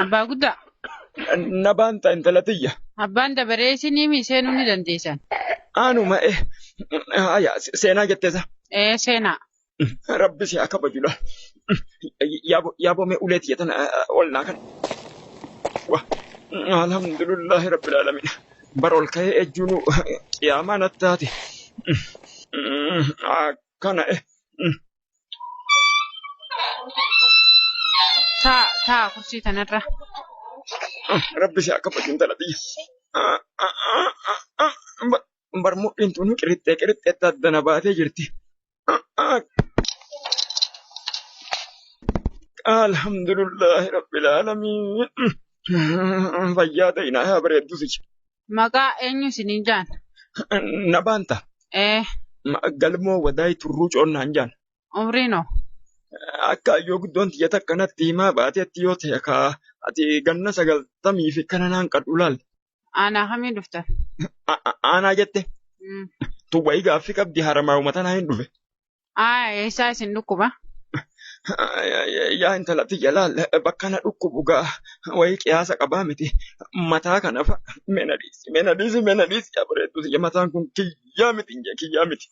Abbaa guddaa. Nabaan ta'in talatiyya. Abbaan dabaree sinii seenuu ni dandeessan. Anuma seenaa jetteessa. Seenaa. Rabbi si haa kabaju laal. Yaaboo mee ulee tiyyatan ol naa kan. Alhamdulillahi rabbil alamin. Bara ol ka'ee ejjuunu qiyaamaa natti taate. Akkana Taa kursii tanarra. Rabbi si haa kabaju talatiyya. Barmudhiin tunu qirixxee addana baatee jirti. Alhamdulillahi rabbil alamin. Fayyaa ta'inaa haa bareeddus ija. Maqaa eenyu isiniin jaan? Nabaan ta'a. Galmoo wadaay turruu coonnaan jaan. Umriinoo? Akka yoo guddoon xiyya takkanatti himaa baateetti yoo ta'e ati ganna 90 fi kana naan qadhu laal. Aanaa kamii dhuftan? Aanaa jette. Tuwwayii gaaffii qabdi haramaa uummata naa hin dhufe. Eessaa isin dhukkuba? Yaa intala xiyya laal bakka na dhukkubu gaa wayii qiyaasa qabaa miti. Mataa kana fa'a menadiisi yaa bareeddu xiyya mataan kun kiyyaa miti kiyyaa miti.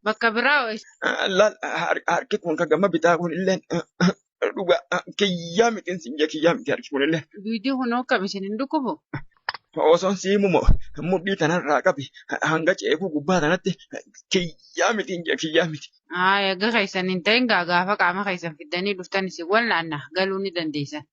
Bakka biraa laal harki kun ka gama bitaa kun illeen dhugaa kiyyaa miti kiyyaa miti harki kun illeen. Duudii hunoo kam isin hin dhukkubu? Osoon siimumoo mudhii tanarraa qabi hanga ceekuu gubbaa tanatti kiyyaa miti kiyyaa miti. Egaa keessan hin ta'in gaafa qaama keessan fiddanii dhuftan isin wal'aanna galuu ni dandeessan.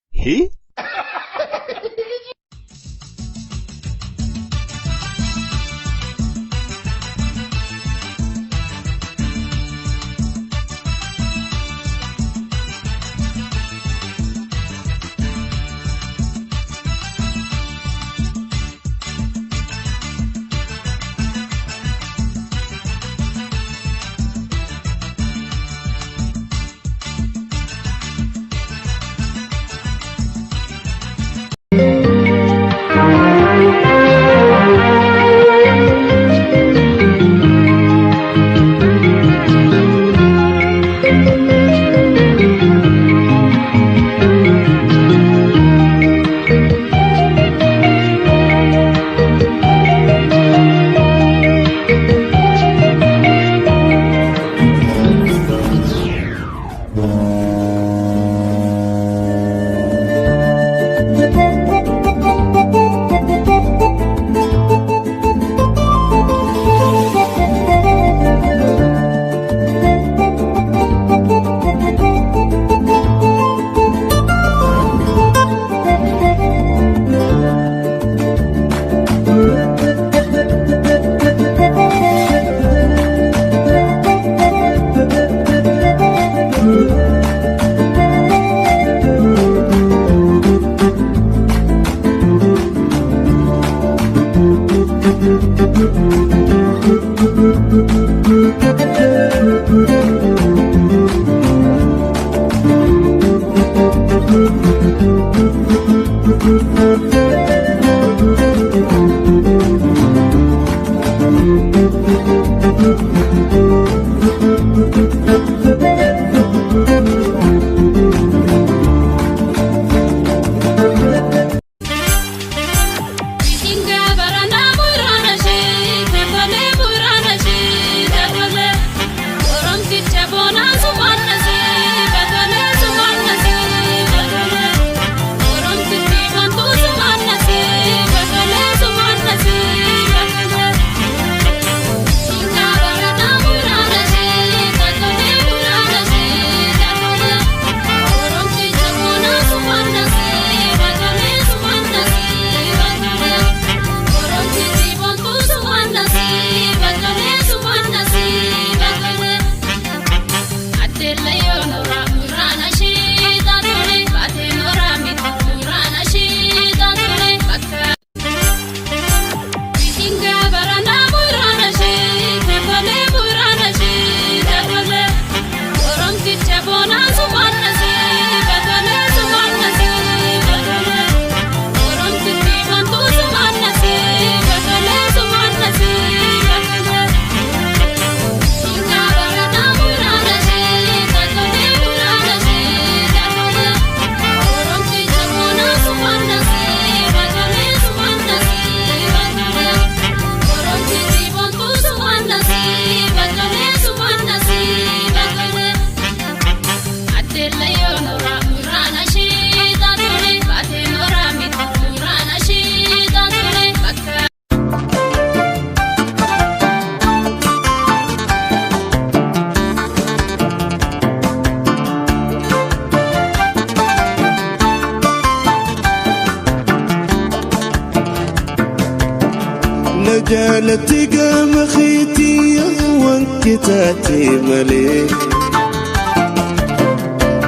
نجالتي قام خيتي وانكتاتي ملي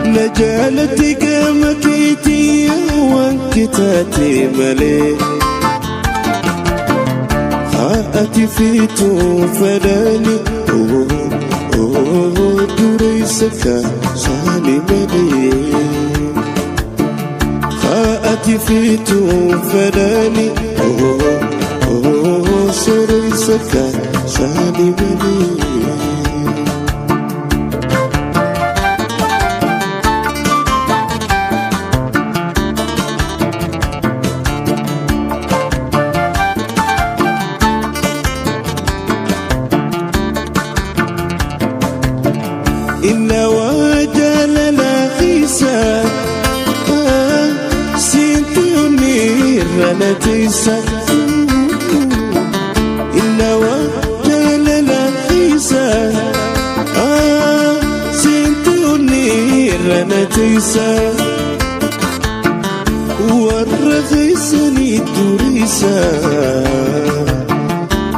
نجالتي قام خيتي وانكتاتي ملي خاءتي فيتو فداني دوري سكا سالي ملي خاءتي فيتو فداني سوري سكا سالي ملي إلا وجل لا خيسا سينتوني رنتيسا إلا وجل لا خيسا سينتوني رنتيسا ورخيسني دوريسا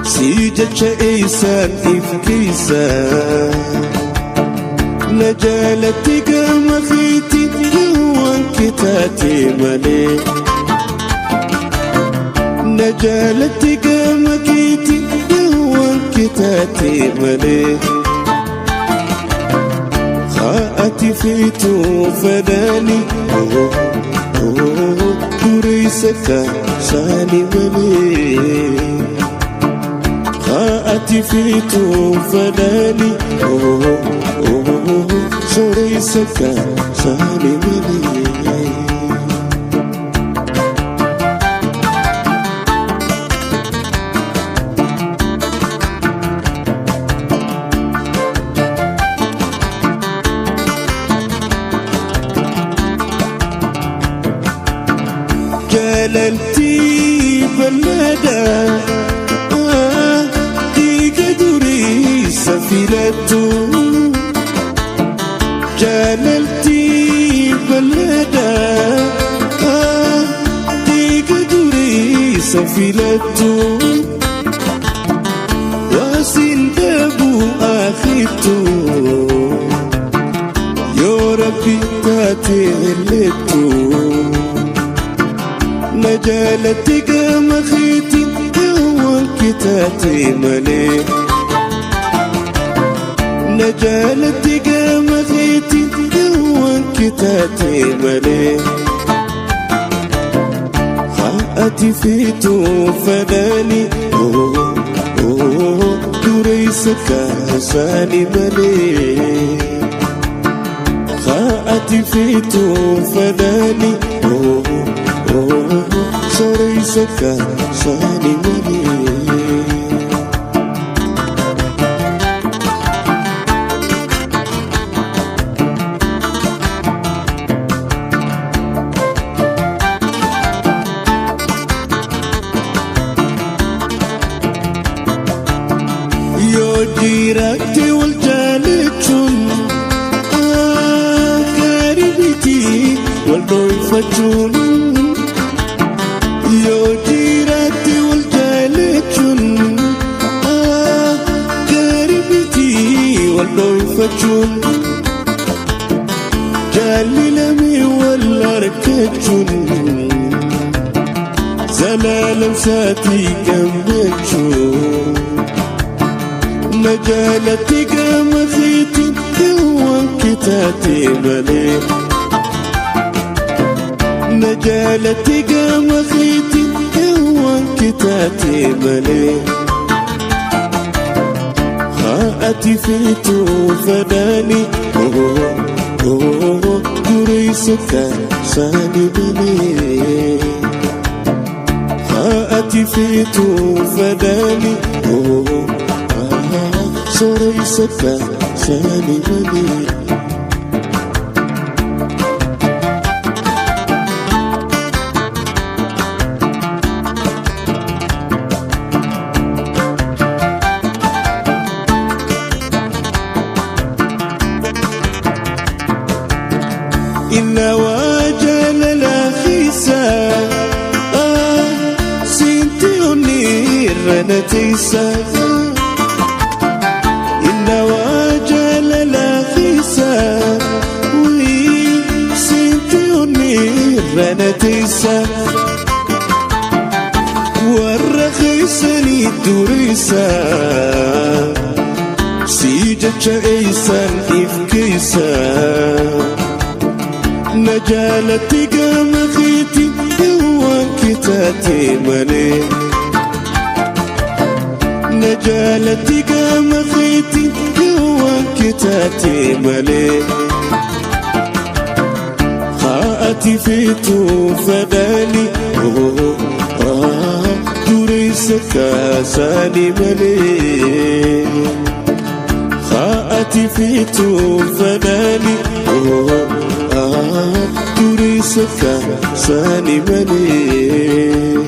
سيجتش إيسان إفكيسا نجالتي قام خيتي وانكتاتي ملي نجالتي قام خيتي وانكتاتي ملي خاءتي فيتو فداني دوري سكا سالي ملي خاءتي فيتو فداني سوري سكا سالي ملي جلالتي بلدا ديك دوري سفيلتو جلالتي بلدا ديك دوري سفيلتو وسندبو آخيتو يا ربي تاتي نجالتي قام خيتي وانكتاتي ملي نجالتي قام خيتي وانكتاتي ملي خاءتي فيتو فداني دوري سكا سالي ملي خاءتي فيتو فداني سوري سكا سالي ملي يو جيراتي والجالتون قريبتي والضيفتون يو جيراتي والجالتون قريبتي والضيفتون جالي لمي والاركتون زلالم ساتي جنبتون نجالتي قام خيتي وانكتاتي ملي نجالتي قام خيتي وانكتاتي ملي خاءتي فيتو فداني دوري سكا سالي ملي خاءتي فيتو فداني سوري سكا سالي ملي إلا وجل لا خيسا سينتوني من تيسا إلا وجل لا خيسا وي سنتيوني رنا تيسا والرخيسني الدريسا سيجت إيسان إفكيسا نجالتي قام خيتي يوان كتاتي ملي نجالتي قام خيتي يوان كتاتي ملي خاءتي فيتو فداني دريسك ساني ملي خاءتي فيتو فداني دريسك ساني ملي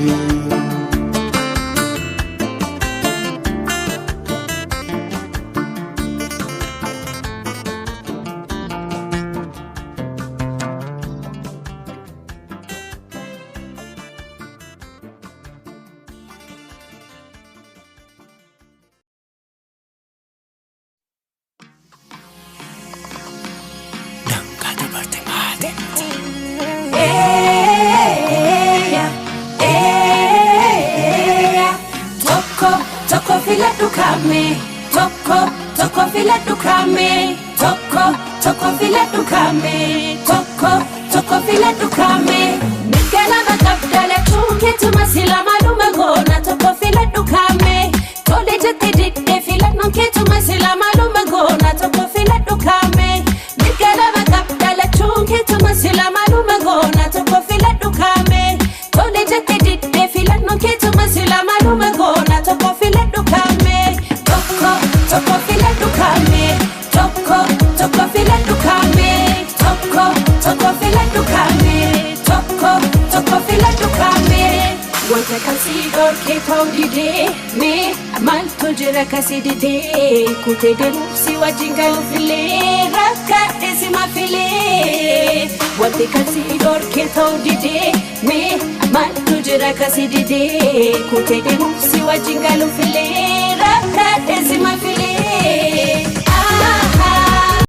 Toko fila dukame, toko fila dukame, toko fila dukame, toko fila dukame. Mikela makabdale chunke tumasila malume gona toko fila dukame. Tole jete dikde fila nonke tumasila malume gona toko fila dukame. Mikela makabdale chunke tumasila malume gona toko fila dukame. Tole jete dikde fila nonke tumasila malume gona toko fila dukame. Toko fila dukame. Toko fila dukame. Toko fila dukame. Toko fila dukame. Wanta kasi dorke tawdide me amal tujira kasi dide kute denu si wajinga ufile raka desi mafile. Wanta kasi dorke tawdide me amal tujira kasi dide kute denu si wajinga ufile